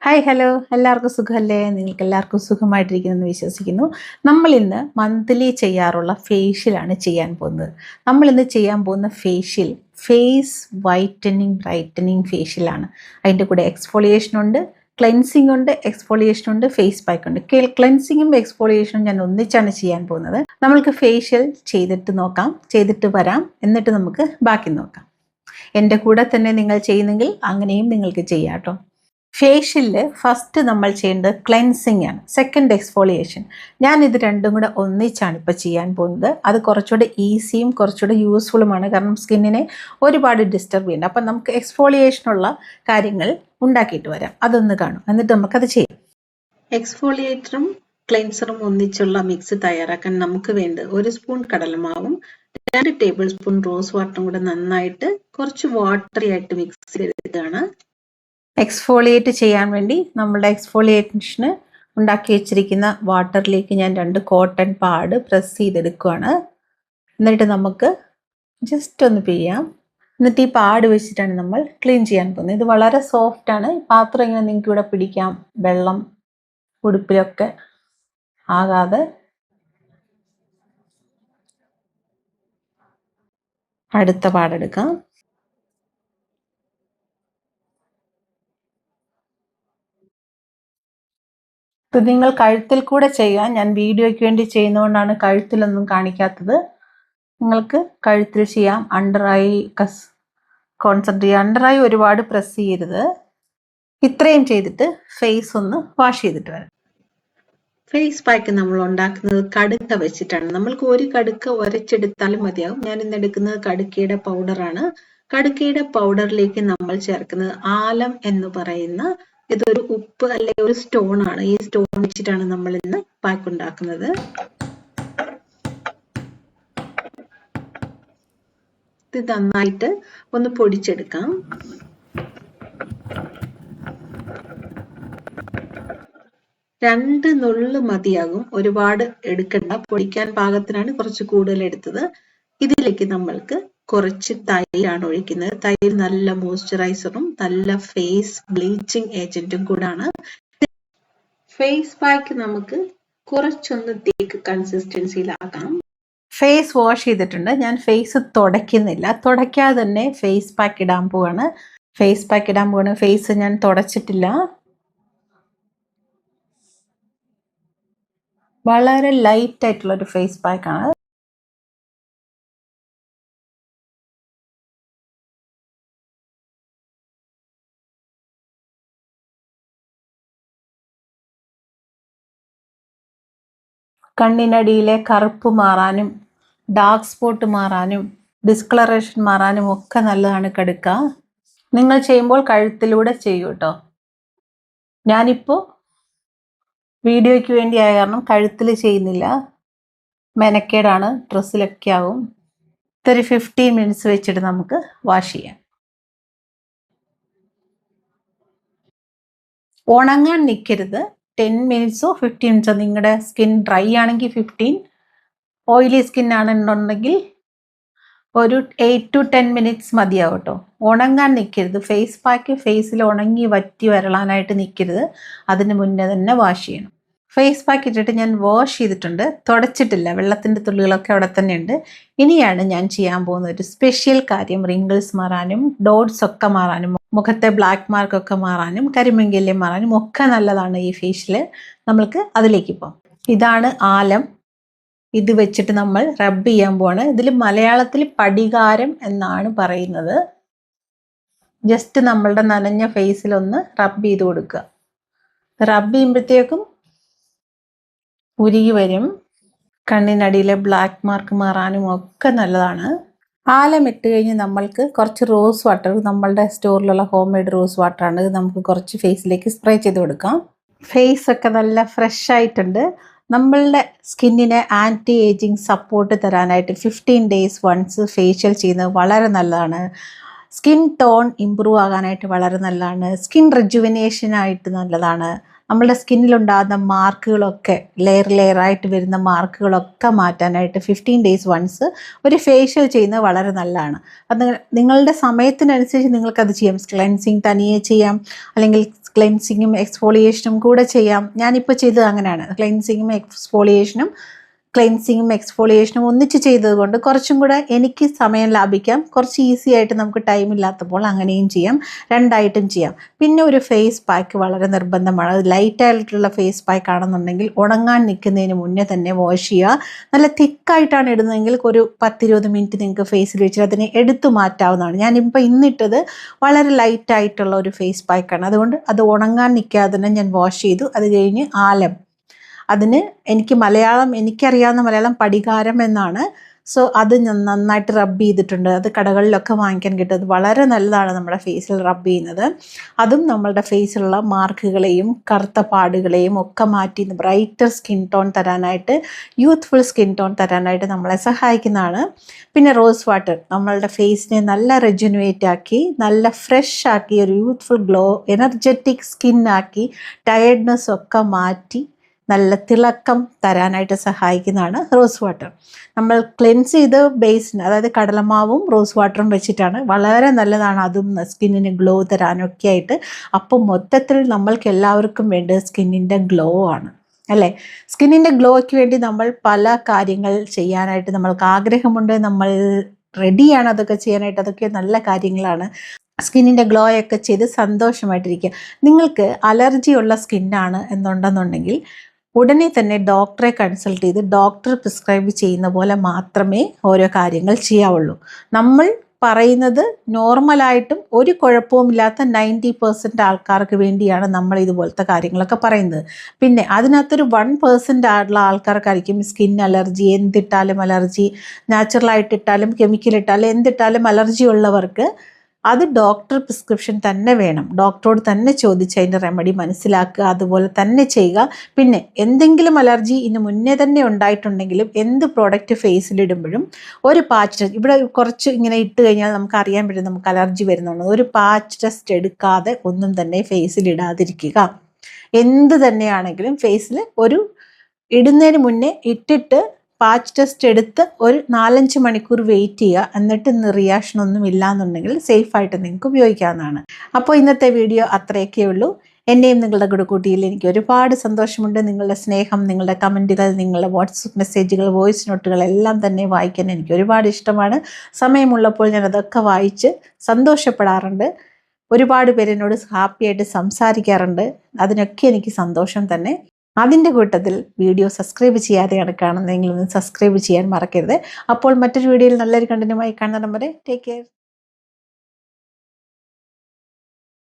Hi hello, എല്ലാവർക്കും സുഖമല്ലേ? നിങ്ങൾക്ക് എല്ലാവർക്കും സുഖമായിട്ടിരിക്കുന്നെന്ന് വിശ്വസിക്കുന്നു. നമ്മളിന്ന് മന്ത്ലി ചെയ്യാറുള്ള ഫേഷ്യലാണ് ചെയ്യാൻ പോകുന്നത്. നമ്മളിന്ന് ചെയ്യാൻ പോകുന്ന ഫേഷ്യൽ ഫേസ് വൈറ്റനിങ് ബ്രൈറ്റനിങ് ഫേഷ്യലാണ്. അതിൻ്റെ കൂടെ എക്സ്ഫോളിയേഷൻ ഉണ്ട്, ക്ലെൻസിങ് ഉണ്ട്, എക്സ്ഫോളിയേഷൻ ഉണ്ട്, ഫേസ് പാക്ക് ഉണ്ട്. ക്ലെൻസിങ്ങും എക്സ്ഫോളിയേഷനും ഞാൻ ഒന്നിച്ചാണ് ചെയ്യാൻ പോകുന്നത്. നമ്മൾക്ക് ഫേഷ്യൽ ചെയ്തിട്ട് വരാം, എന്നിട്ട് നമുക്ക് ബാക്കി നോക്കാം. എൻ്റെ കൂടെ തന്നെ നിങ്ങൾ ചെയ്യുന്നെങ്കിൽ അങ്ങനെയും നിങ്ങൾക്ക് ചെയ്യാം കേട്ടോ. ഫേഷ്യലിൽ ഫസ്റ്റ് നമ്മൾ ചെയ്യേണ്ടത് ക്ലെൻസിങ് ആണ്, സെക്കൻഡ് എക്സ്ഫോളിയേഷൻ. ഞാൻ ഇത് രണ്ടും കൂടെ ഒന്നിച്ചാണ് ഇപ്പോൾ ചെയ്യാൻ പോകുന്നത്. അത് കുറച്ചുകൂടെ ഈസിയും കുറച്ചുകൂടെ യൂസ്ഫുള്ളുമാണ്, കാരണം സ്കിന്നിനെ ഒരുപാട് ഡിസ്റ്റർബ് ചെയ്യുന്നുണ്ട്. അപ്പം നമുക്ക് എക്സ്ഫോളിയേഷനുള്ള കാര്യങ്ങൾ ഉണ്ടാക്കിയിട്ട് വരാം, അതൊന്ന് കാണും, എന്നിട്ട് നമുക്കത് ചെയ്യാം. എക്സ്ഫോളിയേറ്ററും ക്ലെൻസറും ഒന്നിച്ചുള്ള മിക്സ് തയ്യാറാക്കാൻ നമുക്ക് വേണ്ടത് 1 സ്പൂൺ കടലമാവും 2 ടേബിൾ സ്പൂൺ റോസ് വാട്ടറും കൂടെ നന്നായിട്ട് കുറച്ച് വാട്ടറി ആയിട്ട് മിക്സ് ചെയ്തെടുക്കുകയാണ്. എക്സ്ഫോളിയേറ്റ് ചെയ്യാൻ വേണ്ടി നമ്മുടെ എക്സ്ഫോളിയേഷന് ഉണ്ടാക്കി വെച്ചിരിക്കുന്ന വാട്ടറിലേക്ക് ഞാൻ 2 കോട്ടൺ പാഡ് പ്രസ് ചെയ്തെടുക്കുകയാണ്. എന്നിട്ട് നമുക്ക് ജസ്റ്റ് ഒന്ന് പിഴിയാം. എന്നിട്ട് ഈ പാഡ് വെച്ചിട്ടാണ് നമ്മൾ ക്ലീൻ ചെയ്യാൻ പോകുന്നത്. ഇത് വളരെ സോഫ്റ്റാണ്. പാത്രം ഇങ്ങനെ നിങ്ങൾക്ക് ഇവിടെ പിടിക്കാം, വെള്ളം ഉടുപ്പിലൊക്കെ ആകാതെ. അടുത്ത പാടെടുക്കാം. ഇത് നിങ്ങൾ കഴുത്തിൽ കൂടെ ചെയ്യാൻ, ഞാൻ വീഡിയോയ്ക്ക് വേണ്ടി ചെയ്യുന്നതുകൊണ്ടാണ് കഴുത്തിലൊന്നും കാണിക്കാത്തത്. നിങ്ങൾക്ക് കഴുത്തിൽ ചെയ്യാം. അണ്ടർ ഐ കോൺസെൻട്രേറ്റ് ചെയ്യുക. അണ്ടർ ഐ ഒരുപാട് പ്രസ് ചെയ്യരുത്. ഇത്രയും ചെയ്തിട്ട് ഫേസ് ഒന്ന് വാഷ് ചെയ്തിട്ട് വരാം. ഫേസ് പാക്ക് നമ്മൾ ഉണ്ടാക്കുന്നത് കടുക്ക വെച്ചിട്ടാണ്. നമ്മൾക്ക് ഒരു കടുക്ക ഉരച്ചെടുത്താലും മതിയാവും. ഞാൻ ഇന്ന് എടുക്കുന്നത് കടുക്കയുടെ പൗഡറാണ്. കടുക്കയുടെ പൗഡറിലേക്ക് നമ്മൾ ചേർക്കുന്നത് ആലം എന്ന് പറയുന്ന ഇതൊരു ഉപ്പ് അല്ലെങ്കിൽ ഒരു സ്റ്റോൺ ആണ്. ഈ സ്റ്റോൺ വെച്ചിട്ടാണ് നമ്മൾ ഇന്ന് പാക്ക് ഉണ്ടാക്കുന്നത്. ഇത് നന്നായിട്ട് ഒന്ന് പൊടിച്ചെടുക്കാം. രണ്ട് നുള്ളു മതിയാകും, ഒരുപാട് എടുക്കണ്ട. പൊടിക്കാൻ പാകത്തിനാണ് കുറച്ച് കൂടുതൽ എടുത്തത്. ഇതിലേക്ക് നമ്മൾക്ക് കുറച്ച് തൈരാണ് ഒഴിക്കുന്നത്. തൈര് നല്ല മോയ്സ്ചറൈസറും നല്ല ഫേസ് ബ്ലീച്ചിങ് ഏജന്റും കൂടാണ്. ഫേസ് പാക്ക് നമുക്ക് കുറച്ചൊന്ന് തിക്ക് കൺസിസ്റ്റൻസിയിലാക്കാം. ഫേസ് വാഷ് ചെയ്തിട്ടുണ്ട്. ഞാൻ ഫേസ് തുടയ്ക്കുന്നില്ല, തുടയ്ക്കാതെ തന്നെ ഫേസ് പാക്ക് ഇടാൻ പോവാണ്. ഫേസ് ഞാൻ തുടച്ചിട്ടില്ല. വളരെ ലൈറ്റ് ആയിട്ടുള്ള ഒരു ഫേസ് പാക്കാണ്. കണ്ണിനടിയിലെ കറുപ്പ് മാറാനും ഡാർക്ക് സ്പോട്ട് മാറാനും ഡിസ്കളറേഷൻ മാറാനും ഒക്കെ നല്ലതാണ് കടുക്ക. നിങ്ങൾ ചെയ്യുമ്പോൾ കഴുത്തിലൂടെ ചെയ്യൂ കേട്ടോ. ഞാനിപ്പോൾ വീഡിയോയ്ക്ക് വേണ്ടി ആയ കാരണം കഴുത്തിൽ ചെയ്യുന്നില്ല, മെനക്കേടാണ്, ഡ്രസ്സിലൊക്കെ ആവും. ഇതൊരു 15 മിനിറ്റ്സ് വെച്ചിട്ട് നമുക്ക് വാഷ് ചെയ്യാം. ഉണങ്ങാൻ നിൽക്കരുത്. 10 മിനിറ്റ്സോ 15 മിനിറ്റ്സോ. നിങ്ങളുടെ സ്കിൻ ഡ്രൈ ആണെങ്കിൽ 15, ഓയിലി സ്കിൻ ആണെന്നുണ്ടെങ്കിൽ ഒരു 8 to 10 മിനിറ്റ്സ് മതിയാവും കേട്ടോ. ഉണങ്ങാൻ നിൽക്കരുത്. ഫേസ് പാക്ക് ഫേസിൽ ഉണങ്ങി വറ്റി വരളാനായിട്ട് നിൽക്കരുത്. അതിന് മുന്നേ തന്നെ വാഷ് ചെയ്യണം. ഫേസ് പാക്ക് ഇട്ടിട്ട് ഞാൻ വാഷ് ചെയ്തിട്ടുണ്ട്, തുടച്ചിട്ടില്ല. വെള്ളത്തിൻ്റെ തുള്ളികളൊക്കെ അവിടെ തന്നെ ഉണ്ട്. ഇനിയാണ് ഞാൻ ചെയ്യാൻ പോകുന്ന ഒരു സ്പെഷ്യൽ കാര്യം. റിങ്കിൾസ് മാറാനും ഡോട്ട്സ് ഒക്കെ മാറാനും മുഖത്തെ ബ്ലാക്ക് മാർക്കൊക്കെ മാറാനും കരിമങ്കല്യം മാറാനും ഒക്കെ നല്ലതാണ് ഈ ഫേഷ്യൽ. നമ്മൾക്ക് അതിലേക്ക് പോകാം. ഇതാണ് ആലം. ഇത് വെച്ചിട്ട് നമ്മൾ റബ്ബ് ചെയ്യാൻ പോവാണ്. ഇതിൽ മലയാളത്തിൽ പടികാരം എന്നാണ് പറയുന്നത്. ജസ്റ്റ് നമ്മളുടെ നനഞ്ഞ ഫേസിലൊന്ന് റബ്ബ് ചെയ്ത് കൊടുക്കുക. റബ്ബ് ചെയ്യുമ്പോഴത്തേക്കും ഉരുകി വരും. കണ്ണിനടിയിലെ ബ്ലാക്ക് മാർക്ക് മാറാനും ഒക്കെ നല്ലതാണ്. ആലം ഇട്ട് കഴിഞ്ഞ് നമ്മൾക്ക് കുറച്ച് റോസ് വാട്ടർ, നമ്മളുടെ സ്റ്റോറിലുള്ള ഹോം മെയ്ഡ് റോസ് വാട്ടറാണ്, നമുക്ക് കുറച്ച് ഫേസിലേക്ക് സ്പ്രേ ചെയ്ത് കൊടുക്കാം. ഫേസ് ഒക്കെ നല്ല ഫ്രഷ് ആയിട്ടുണ്ട്. നമ്മളുടെ സ്കിന്നിനെ ആൻറ്റി ഏജിങ് സപ്പോർട്ട് തരാനായിട്ട് 15 days വൺസ് ഫേഷ്യൽ ചെയ്യുന്നത് വളരെ നല്ലതാണ്. സ്കിൻ ടോൺ ഇമ്പ്രൂവ് ആകാനായിട്ട് വളരെ നല്ലതാണ്. സ്കിൻ റിജുവിനേഷനായിട്ട് നല്ലതാണ്. നമ്മളുടെ സ്കിന്നിലുണ്ടാകുന്ന മാർക്കുകളൊക്കെ ലെയറായിട്ട് വരുന്ന മാർക്കുകളൊക്കെ മാറ്റാനായിട്ട് 15 days വൺസ് ഒരു ഫേഷ്യൽ ചെയ്യുന്നത് വളരെ നല്ലതാണ്. അത് നിങ്ങളുടെ സമയത്തിനനുസരിച്ച് നിങ്ങൾക്കത് ചെയ്യാം. ക്ലെൻസിങ് തനിയെ ചെയ്യാം, അല്ലെങ്കിൽ ക്ലെൻസിങ്ങും എക്സ്ഫോളിയേഷനും കൂടെ ചെയ്യാം. ഞാനിപ്പോൾ ചെയ്തത് അങ്ങനെയാണ്. ക്ലെൻസിങ്ങും എക്സ്ഫോളിയേഷനും ഒന്നിച്ച് ചെയ്തതുകൊണ്ട് കുറച്ചും കൂടെ എനിക്ക് സമയം ലാഭിക്കാം. കുറച്ച് ഈസി ആയിട്ട് നമുക്ക് ടൈം ഇല്ലാത്തപ്പോൾ അങ്ങനെയും ചെയ്യാം, രണ്ടായിട്ടും ചെയ്യാം. പിന്നെ ഒരു ഫേസ് പാക്ക് വളരെ നിർബന്ധമാണ്. അത് ലൈറ്റായിട്ടുള്ള ഫേസ് പാക്ക് ആണെന്നുണ്ടെങ്കിൽ ഉണങ്ങാൻ നിൽക്കുന്നതിന് മുന്നേ തന്നെ വാഷ് ചെയ്യുക. നല്ല തിക്കായിട്ടാണ് ഇടുന്നതെങ്കിൽ ഒരു 10-20 മിനിറ്റ് നിങ്ങൾക്ക് ഫേസിൽ വെച്ചിട്ട് അതിനെ എടുത്തു മാറ്റാവുന്നതാണ്. ഞാനിപ്പോൾ ഇന്നിട്ടത് വളരെ ലൈറ്റായിട്ടുള്ള ഒരു ഫേസ് പാക്കാണ്. അതുകൊണ്ട് അത് ഉണങ്ങാൻ നിൽക്കാതെ തന്നെ ഞാൻ വാഷ് ചെയ്തു. അത് കഴിഞ്ഞ് ആലം, അതിന് എനിക്കറിയാവുന്ന മലയാളം പടികാരം എന്നാണ്. സോ അത് ഞാൻ നന്നായിട്ട് റബ്ബ് ചെയ്തിട്ടുണ്ട്. അത് കടകളിലൊക്കെ വാങ്ങിക്കാൻ കിട്ടും. അത് വളരെ നല്ലതാണ് നമ്മുടെ ഫേസിൽ റബ്ബ് ചെയ്യുന്നത്. അതും നമ്മളുടെ ഫേസിലുള്ള മാർക്കുകളെയും കറുത്ത പാടുകളെയും ഒക്കെ മാറ്റി ബ്രൈറ്റർ സ്കിൻ ടോൺ തരാനായിട്ട്, യൂത്ത്ഫുൾ സ്കിൻ ടോൺ തരാനായിട്ട് നമ്മളെ സഹായിക്കുന്നതാണ്. പിന്നെ റോസ് വാട്ടർ നമ്മളുടെ ഫേസിനെ നല്ല റെജുനുവേറ്റ് ആക്കി, നല്ല ഫ്രഷ് ആക്കി, ഒരു യൂത്ത്ഫുൾ ഗ്ലോ, എനർജറ്റിക് സ്കിന്നാക്കി, ടയേർഡ്നെസ് ഒക്കെ മാറ്റി നല്ല തിളക്കം തരാനായിട്ട് സഹായിക്കുന്നതാണ് റോസ് വാട്ടർ. നമ്മൾ ക്ലെൻസ് ചെയ്ത് ബേസിന്, അതായത് കടലമാവും റോസ് വാട്ടറും വെച്ചിട്ടാണ്. വളരെ നല്ലതാണ് അതും സ്കിന്നിന് ഗ്ലോ തരാനൊക്കെ ആയിട്ട്. അപ്പം മൊത്തത്തിൽ നമ്മൾക്ക് എല്ലാവർക്കും വേണ്ടത് സ്കിന്നിൻ്റെ ഗ്ലോ ആണ്, അല്ലേ? സ്കിന്നിൻ്റെ ഗ്ലോയ്ക്ക് വേണ്ടി നമ്മൾ പല കാര്യങ്ങൾ ചെയ്യാനായിട്ട് നമ്മൾക്ക് ആഗ്രഹമുണ്ട്, നമ്മൾ റെഡിയാണ് അതൊക്കെ ചെയ്യാനായിട്ട്. അതൊക്കെ നല്ല കാര്യങ്ങളാണ്. സ്കിന്നിൻ്റെ ഗ്ലോയൊക്കെ ചെയ്ത് സന്തോഷമായിട്ടിരിക്കുക. നിങ്ങൾക്ക് അലർജി ഉള്ള സ്കിന്നാണ് എന്നുണ്ടെന്നുണ്ടെങ്കിൽ ഉടനെ തന്നെ ഡോക്ടറെ കൺസൾട്ട് ചെയ്ത് ഡോക്ടർ പ്രിസ്ക്രൈബ് ചെയ്യുന്ന പോലെ മാത്രമേ ഓരോ കാര്യങ്ങൾ ചെയ്യാവുള്ളൂ. നമ്മൾ പറയുന്നത് നോർമലായിട്ടും ഒരു കുഴപ്പവുമില്ലാത്ത 90% ആൾക്കാർക്ക് വേണ്ടിയാണ് നമ്മൾ ഇതുപോലത്തെ കാര്യങ്ങളൊക്കെ പറയുന്നത്. പിന്നെ അതിനകത്തൊരു 1% ഉള്ള ആൾക്കാർക്കായിരിക്കും സ്കിൻ അലർജി, എന്തിട്ടാലും അലർജി, നാച്ചുറലായിട്ട് ഇട്ടാലും കെമിക്കൽ ഇട്ടാലും എന്തിട്ടാലും അലർജി ഉള്ളവർക്ക് അത് ഡോക്ടർ പ്രിസ്ക്രിപ്ഷൻ തന്നെ വേണം. ഡോക്ടറോട് തന്നെ ചോദിച്ച് അതിൻ്റെ റെമഡി മനസ്സിലാക്കുക, അതുപോലെ തന്നെ ചെയ്യുക. പിന്നെ എന്തെങ്കിലും അലർജി ഇന്ന് മുന്നേ തന്നെ ഉണ്ടായിട്ടുണ്ടെങ്കിലും എന്ത് പ്രോഡക്റ്റ് ഫേസിലിടുമ്പോഴും ഒരു പാച്ച് ടെസ്റ്റ്, ഇവിടെ കുറച്ച് ഇങ്ങനെ ഇട്ട് കഴിഞ്ഞാൽ നമുക്ക് അറിയാൻ പറ്റും നമുക്ക് അലർജി വരുന്നുണ്ട്. ഒരു പാച്ച് ടെസ്റ്റ് എടുക്കാതെ ഒന്നും തന്നെ ഫേസിലിടാതിരിക്കുക. എന്ത് തന്നെയാണെങ്കിലും ഫേസിൽ ഒരു ഇടുന്നതിന് മുന്നേ ഇട്ടിട്ട് പാച്ച് ടെസ്റ്റ് എടുത്ത് ഒരു 4-5 മണിക്കൂർ വെയിറ്റ് ചെയ്യുക. എന്നിട്ട് റിയാക്ഷൻ ഒന്നും ഇല്ലാന്നുണ്ടെങ്കിൽ സേഫായിട്ട് നിങ്ങൾക്ക് ഉപയോഗിക്കാവുന്നതാണ്. അപ്പോൾ ഇന്നത്തെ വീഡിയോ അത്രയൊക്കെ ഉള്ളൂ. എന്നെയും നിങ്ങളുടെ കൂടെ കൂട്ടിയിൽ എനിക്ക് ഒരുപാട് സന്തോഷമുണ്ട്. നിങ്ങളുടെ സ്നേഹം, നിങ്ങളുടെ കമൻറ്റുകൾ, നിങ്ങളുടെ വാട്സപ്പ് മെസ്സേജുകൾ, വോയിസ് നോട്ടുകൾ എല്ലാം തന്നെ വായിക്കാൻ എനിക്ക് ഒരുപാട് ഇഷ്ടമാണ്. സമയമുള്ളപ്പോൾ ഞാൻ അതൊക്കെ വായിച്ച് സന്തോഷപ്പെടാറുണ്ട്. ഒരുപാട് പേര് എന്നോട് ഹാപ്പിയായിട്ട് സംസാരിക്കാറുണ്ട്. അതിനൊക്കെ എനിക്ക് സന്തോഷം തന്നെ. അതിൻ്റെ കൂട്ടത്തിൽ വീഡിയോ സബ്സ്ക്രൈബ് ചെയ്യാതെയാണ് കാണുന്നതെങ്കിൽ ഒന്ന് സബ്സ്ക്രൈബ് ചെയ്യാൻ മറക്കരുത്. അപ്പോൾ മറ്റൊരു വീഡിയോയിൽ നല്ലൊരു കണ്ടന്റുമായി കാണുന്ന വരെ ടേക്ക് കെയർ.